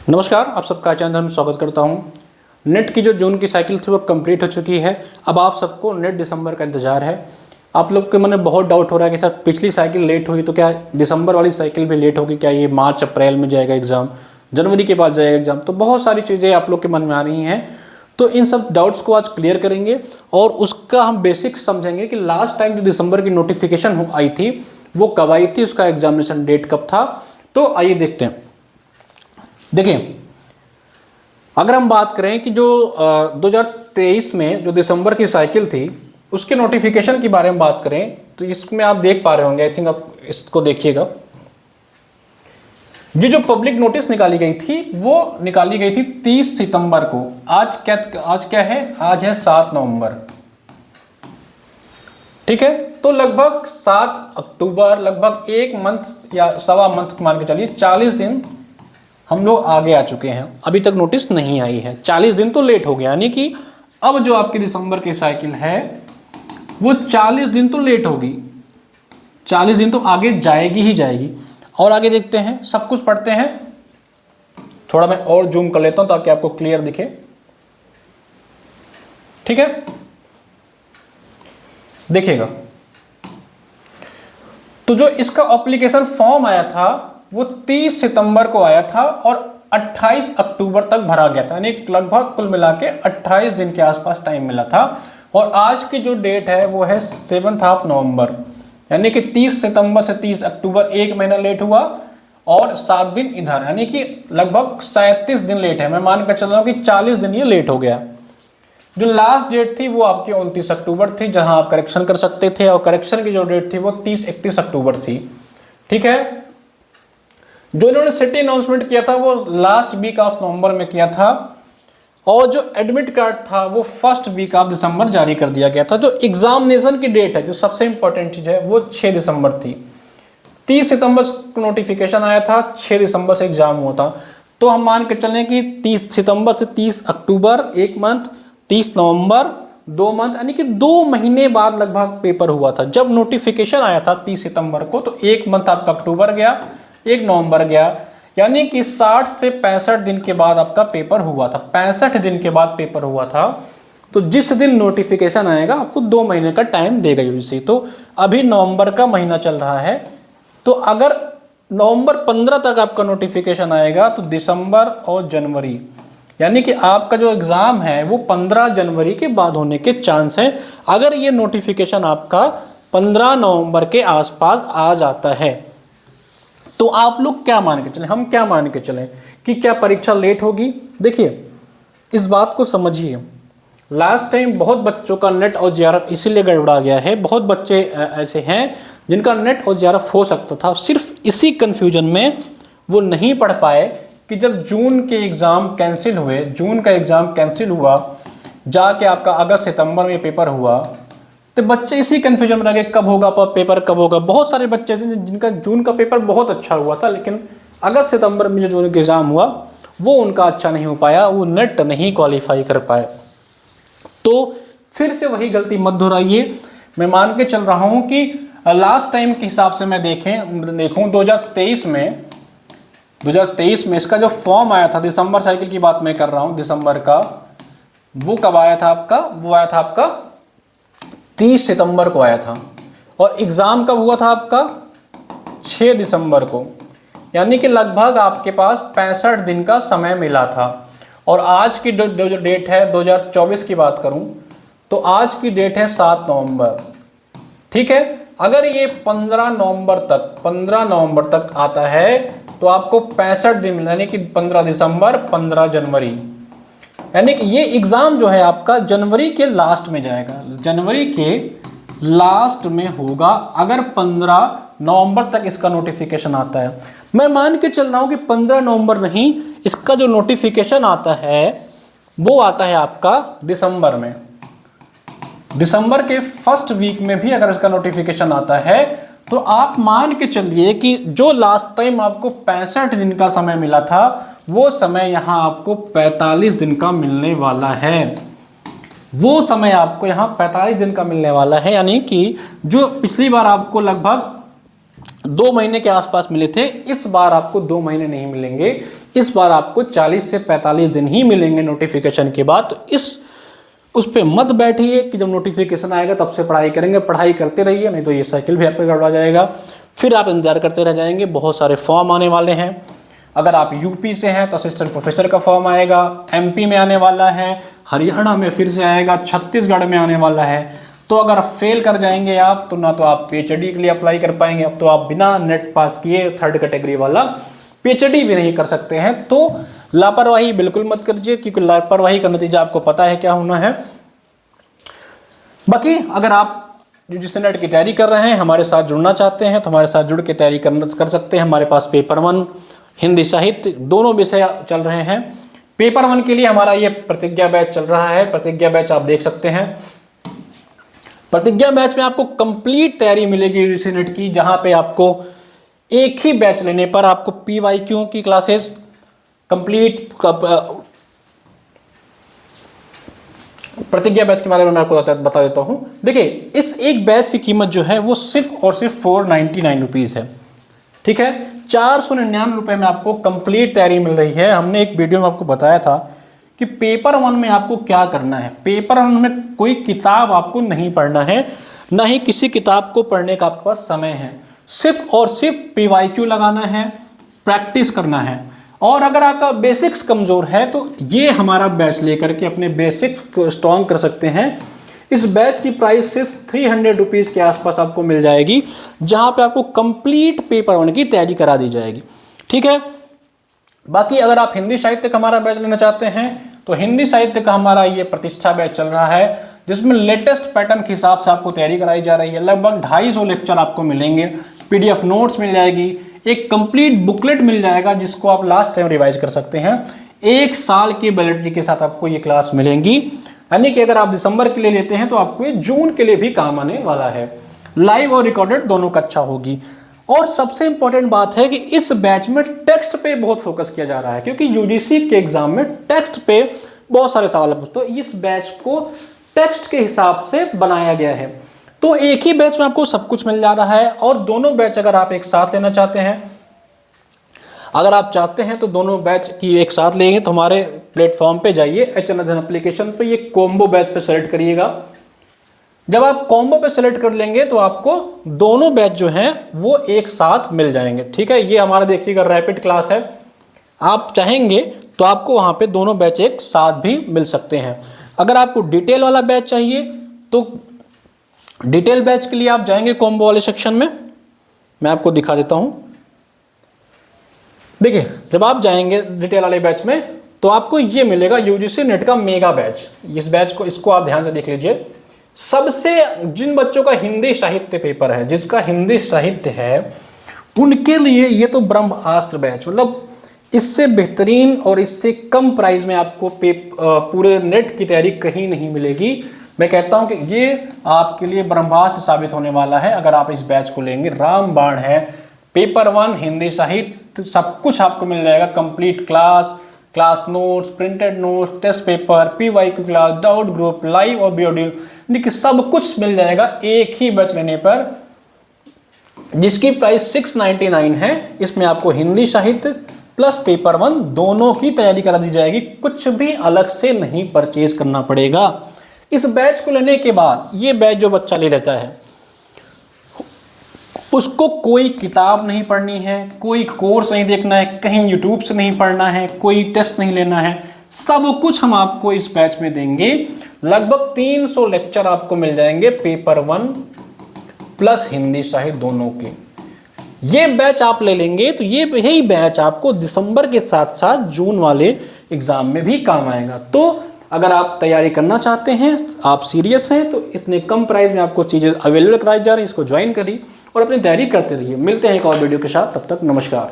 नमस्कार, आप सबका चैनल में स्वागत करता हूं। नेट की जो जून की साइकिल थी वो कंप्लीट हो चुकी है। अब आप सबको नेट दिसंबर का इंतजार है। आप लोग के मन में बहुत डाउट हो रहा है कि सर पिछली साइकिल लेट हुई तो क्या दिसंबर वाली साइकिल भी लेट होगी, क्या ये मार्च अप्रैल में जाएगा एग्ज़ाम, जनवरी के बाद जाएगा एग्ज़ाम। तो बहुत सारी चीज़ें आप लोग के मन में आ रही हैं, तो इन सब डाउट्स को आज क्लियर करेंगे और उसका हम बेसिक्स समझेंगे कि लास्ट टाइम जो दिसंबर की नोटिफिकेशन आई थी वो कब आई थी, उसका एग्जामिनेशन डेट कब था। तो आइए देखते हैं। देखिए, अगर हम बात करें कि जो 2023 में जो दिसंबर की साइकिल थी उसके नोटिफिकेशन के बारे में बात करें तो इसमें आप देख पा रहे होंगे, आई थिंक आप इसको देखिएगा। ये जो पब्लिक नोटिस निकाली गई थी वो निकाली गई थी 30 सितंबर को। आज क्या है? आज है 7 नवंबर। ठीक है, तो लगभग 7 अक्टूबर, लगभग एक मंथ या सवा मंथ मान के चलिए, 40 दिन हम लोग आगे आ चुके हैं। अभी तक नोटिस नहीं आई है, 40 दिन तो लेट हो गया। यानी कि अब जो आपकी दिसंबर की साइकिल है वो 40 दिन तो लेट होगी, 40 दिन तो आगे जाएगी ही जाएगी। और आगे देखते हैं, सब कुछ पढ़ते हैं। थोड़ा मैं और जूम कर लेता हूं ताकि आपको क्लियर दिखे। ठीक है, देखिएगा। तो जो इसका एप्लीकेशन फॉर्म आया था वो 30 सितंबर को आया था और 28 अक्टूबर तक भरा गया था। यानी लगभग कुल मिला के 28 दिन के आसपास टाइम मिला था। और आज की जो डेट है वो है 7 नवंबर। यानी कि 30 सितंबर से 30 अक्टूबर एक महीना लेट हुआ और 7 दिन इधर, यानी कि लगभग 37 दिन लेट है। मैं मान कर चल रहा हूँ कि 40 दिन ये लेट हो गया। जो लास्ट डेट थी वो आपकी 29 अक्टूबर थी, जहां आप करेक्शन कर सकते थे, और करेक्शन की जो डेट थी वो 30-31 अक्टूबर थी। ठीक है, जो इन्होंने सिटी अनाउंसमेंट किया था वो लास्ट वीक ऑफ नवंबर में किया था, और जो एडमिट कार्ड था वो फर्स्ट वीक ऑफ दिसंबर जारी कर दिया गया था। जो एग्जामिनेशन की डेट है, जो सबसे इंपॉर्टेंट चीज है, वो 6 दिसंबर थी। 30 सितंबर को नोटिफिकेशन आया था, 6 दिसंबर से एग्जाम हुआ था। तो हम मान के चलें कि 30 सितंबर से 30 अक्टूबर एक मंथ, 30 नवंबर 2 मंथ, यानी कि 2 महीने बाद लगभग पेपर हुआ था। जब नोटिफिकेशन आया था 30 सितंबर को तो एक मंथ आपका अक्टूबर गया, 1 नवंबर गया, यानी कि 60 से 65 दिन के बाद आपका पेपर हुआ था। 65 दिन के बाद पेपर हुआ था। तो जिस दिन नोटिफिकेशन आएगा आपको 2 महीने का टाइम देगा यूजीसी। तो अभी नवंबर का महीना चल रहा है, तो अगर नवंबर 15 तक आपका नोटिफिकेशन आएगा तो दिसंबर और जनवरी, यानी कि आपका जो एग्जाम है वो 15 जनवरी के बाद होने के चांस है, अगर ये नोटिफिकेशन आपका 15 नवंबर के आसपास आ जाता है। तो आप लोग क्या मान के चलें, हम क्या मान के चलें कि क्या परीक्षा लेट होगी? देखिए, इस बात को समझिए। लास्ट टाइम बहुत बच्चों का नेट और जेआरएफ इसीलिए गड़बड़ा गया है। बहुत बच्चे ऐसे हैं जिनका नेट और जेआरएफ हो सकता था, सिर्फ इसी कंफ्यूजन में वो नहीं पढ़ पाए कि जब जून के एग्ज़ाम कैंसिल हुए, जून का एग्ज़ाम कैंसिल हुआ, जाके आपका अगस्त सितंबर में पेपर हुआ, तो बच्चे इसी कंफ्यूजन में रह गए कब होगा पेपर, कब होगा। बहुत सारे बच्चे जिनका जून का पेपर बहुत अच्छा हुआ था, लेकिन अगस्त सितंबर में जो जून का एग्ज़ाम हुआ वो उनका अच्छा नहीं हो पाया, वो नेट नहीं क्वालिफाई कर पाए। तो फिर से वही गलती मत दोहराइए। मैं मान के चल रहा हूँ कि लास्ट टाइम के हिसाब से मैं देखूँ 2023 में इसका जो फॉर्म आया था, दिसंबर साइकिल की बात मैं कर रहा हूँ, दिसंबर का, वो कब आया था आपका? वो आया था आपका 30 सितंबर को आया था। और एग्ज़ाम कब हुआ था आपका? 6 दिसंबर को। यानी कि लगभग आपके पास 65 दिन का समय मिला था। और आज की जो डेट है 2024 की बात करूं तो आज की डेट है 7 नवंबर। ठीक है, अगर ये 15 नवंबर तक आता है तो आपको 65 दिन मिला, यानी कि 15 दिसंबर, 15 जनवरी, यानी कि ये एग्जाम जो है आपका जनवरी के लास्ट में जाएगा, जनवरी के लास्ट में होगा अगर 15 नवंबर तक इसका नोटिफिकेशन आता है। मैं मान के चल रहा हूं कि 15 नवंबर नहीं, इसका जो नोटिफिकेशन आता है वो आता है आपका दिसंबर में। दिसंबर के फर्स्ट वीक में भी अगर इसका नोटिफिकेशन आता है तो आप मान के चलिए कि जो लास्ट टाइम आपको 65 दिन का समय मिला था वो समय यहाँ आपको 45 दिन का मिलने वाला है। वो समय आपको यहाँ 45 दिन का मिलने वाला है, यानी कि जो पिछली बार आपको लगभग 2 महीने के आसपास मिले थे, इस बार आपको 2 महीने नहीं मिलेंगे। इस बार आपको 40 से 45 दिन ही मिलेंगे नोटिफिकेशन के बाद। तो उस पर मत बैठिए कि जब नोटिफिकेशन आएगा तब से पढ़ाई करेंगे, पढ़ाई करते रहिए, नहीं तो ये साइकिल भी आपका गड़बड़ा जाएगा, फिर आप इंतजार करते रह जाएंगे। बहुत सारे फॉर्म आने वाले हैं। अगर आप यूपी से हैं तो असिस्टेंट प्रोफेसर का फॉर्म आएगा, एमपी में आने वाला है, हरियाणा में फिर से आएगा, छत्तीसगढ़ में आने वाला है। तो अगर आप फेल कर जाएंगे आप, तो ना तो आप पीएचडी के लिए अप्लाई कर पाएंगे, अब तो आप बिना नेट पास किए 3rd कैटेगरी वाला पीएचडी भी नहीं कर सकते हैं। तो लापरवाही बिल्कुल मत कीजिए, क्योंकि लापरवाही का नतीजा आपको पता है क्या होना है। बाकी अगर आप यूजीसी नेट की तैयारी कर रहे हैं, हमारे साथ जुड़ना चाहते हैं, तो हमारे साथ जुड़ के तैयारी कर सकते हैं। हमारे पास पेपर 1 हिंदी साहित्य दोनों विषय चल रहे हैं। पेपर 1 के लिए हमारा ये प्रतिज्ञा बैच चल रहा है। प्रतिज्ञा बैच आप देख सकते हैं। प्रतिज्ञा बैच में आपको कंप्लीट तैयारी मिलेगी यूजीसी नेट की, जहां पे आपको एक ही बैच लेने पर आपको पीवाईक्यू की क्लासेस कंप्लीट। प्रतिज्ञा बैच के बारे में मैं आपको बता देता हूं। देखिए, इस एक बैच की कीमत जो है वो सिर्फ और सिर्फ 499 रुपीज़ है। ठीक है, 499 रुपये में आपको कंप्लीट तैयारी मिल रही है। हमने एक वीडियो में आपको बताया था कि पेपर 1 में आपको क्या करना है। पेपर 1 में कोई किताब आपको नहीं पढ़ना है, ना ही किसी किताब को पढ़ने का आपके पास समय है। सिर्फ और सिर्फ पीवाईक्यू लगाना है, प्रैक्टिस करना है। और अगर आपका बेसिक्स कमज़ोर है तो ये हमारा बैच लेकर के अपने बेसिक्स को स्ट्रॉन्ग कर सकते हैं। इस बैच की प्राइस सिर्फ 300 रुपीज़ के आसपास आपको मिल जाएगी, जहां पे आपको कंप्लीट पेपर 1 की तैयारी करा दी जाएगी। ठीक है, बाकी अगर आप हिंदी साहित्य का हमारा बैच लेना चाहते हैं तो हिंदी साहित्य का हमारा ये प्रतिष्ठा बैच चल रहा है, जिसमें लेटेस्ट पैटर्न के हिसाब से आपको तैयारी कराई जा रही है। लगभग 250 लेक्चर आपको मिलेंगे, पीडीएफ नोट्स मिल जाएगी, एक कंप्लीट बुकलेट मिल जाएगा जिसको आप लास्ट टाइम रिवाइज कर सकते हैं। 1 साल की वैलिडिटी के साथ आपको ये क्लास मिलेंगी, यानी कि अगर आप दिसंबर के लिए लेते हैं तो आपको ये जून के लिए भी काम आने वाला है। लाइव और रिकॉर्डेड दोनों कक्षा होगी। और सबसे इंपॉर्टेंट बात है कि इस बैच में टेक्स्ट पे बहुत फोकस किया जा रहा है, क्योंकि यूजीसी के एग्जाम में टेक्स्ट पे बहुत सारे सवाल पूछते, तो इस बैच को टेक्स्ट के हिसाब से बनाया गया है। तो एक ही बैच में आपको सब कुछ मिल जा रहा है। और दोनों बैच अगर आप एक साथ लेना चाहते हैं, अगर आप चाहते हैं तो दोनों बैच की एक साथ लेंगे तो हमारे प्लेटफॉर्म पे जाइए, एचएनएस एप्लीकेशन पे, ये कॉम्बो बैच पे सेलेक्ट करिएगा। जब आप कॉम्बो पे सेलेक्ट कर लेंगे तो आपको दोनों बैच जो हैं वो एक साथ मिल जाएंगे। ठीक है, ये हमारा देखिएगा रैपिड क्लास है, आप चाहेंगे तो आपको वहां पे दोनों बैच एक साथ भी मिल सकते हैं। अगर आपको डिटेल वाला बैच चाहिए तो डिटेल बैच के लिए आप जाएंगे कॉम्बो वाले सेक्शन में, मैं आपको दिखा देता हूं। देखिए, जब आप जाएंगे डिटेल वाले बैच में तो आपको ये मिलेगा यूजीसी नेट का मेगा बैच। इस बैच को, इसको आप ध्यान से देख लीजिए। सबसे जिन बच्चों का हिंदी साहित्य पेपर है, जिसका हिंदी साहित्य है, उनके लिए ये तो ब्रह्मास्त्र बैच, मतलब इससे बेहतरीन और इससे कम प्राइस में आपको पूरे नेट की तैयारी कहीं नहीं मिलेगी। मैं कहता हूं कि ये आपके लिए ब्रह्मास्त्र साबित होने वाला है अगर आप इस बैच को लेंगे। रामबाण है, पेपर 1 हिंदी साहित्य सब कुछ आपको मिल जाएगा। Complete class notes, printed notes, test paper, PYQ class, doubt group, live और वीडियो, देखिए सब कुछ मिल जाएगा एक ही बैच लेने पर, जिसकी प्राइस 699 है। इसमें आपको हिंदी साहित्य प्लस पेपर 1 दोनों की तैयारी करा दी जाएगी, कुछ भी अलग से नहीं परचेज करना पड़ेगा। इस बैच को लेने के बाद ये बैच जो बच्चा ले लेता है उसको कोई किताब नहीं पढ़नी है, कोई कोर्स नहीं देखना है, कहीं यूट्यूब से नहीं पढ़ना है, कोई टेस्ट नहीं लेना है, सब कुछ हम आपको इस बैच में देंगे। लगभग 300 लेक्चर आपको मिल जाएंगे पेपर 1 प्लस हिंदी साहित्य दोनों के। ये बैच आप ले लेंगे तो ये यही बैच आपको दिसंबर के साथ साथ जून वाले एग्जाम में भी काम आएगा। तो अगर आप तैयारी करना चाहते हैं, आप सीरियस हैं, तो इतने कम प्राइस में आपको चीज़ें अवेलेबल कराई जा रही हैं, इसको ज्वाइन करिए और अपनी तैयारी करते रहिए। मिलते हैं एक और वीडियो के साथ, तब तक नमस्कार।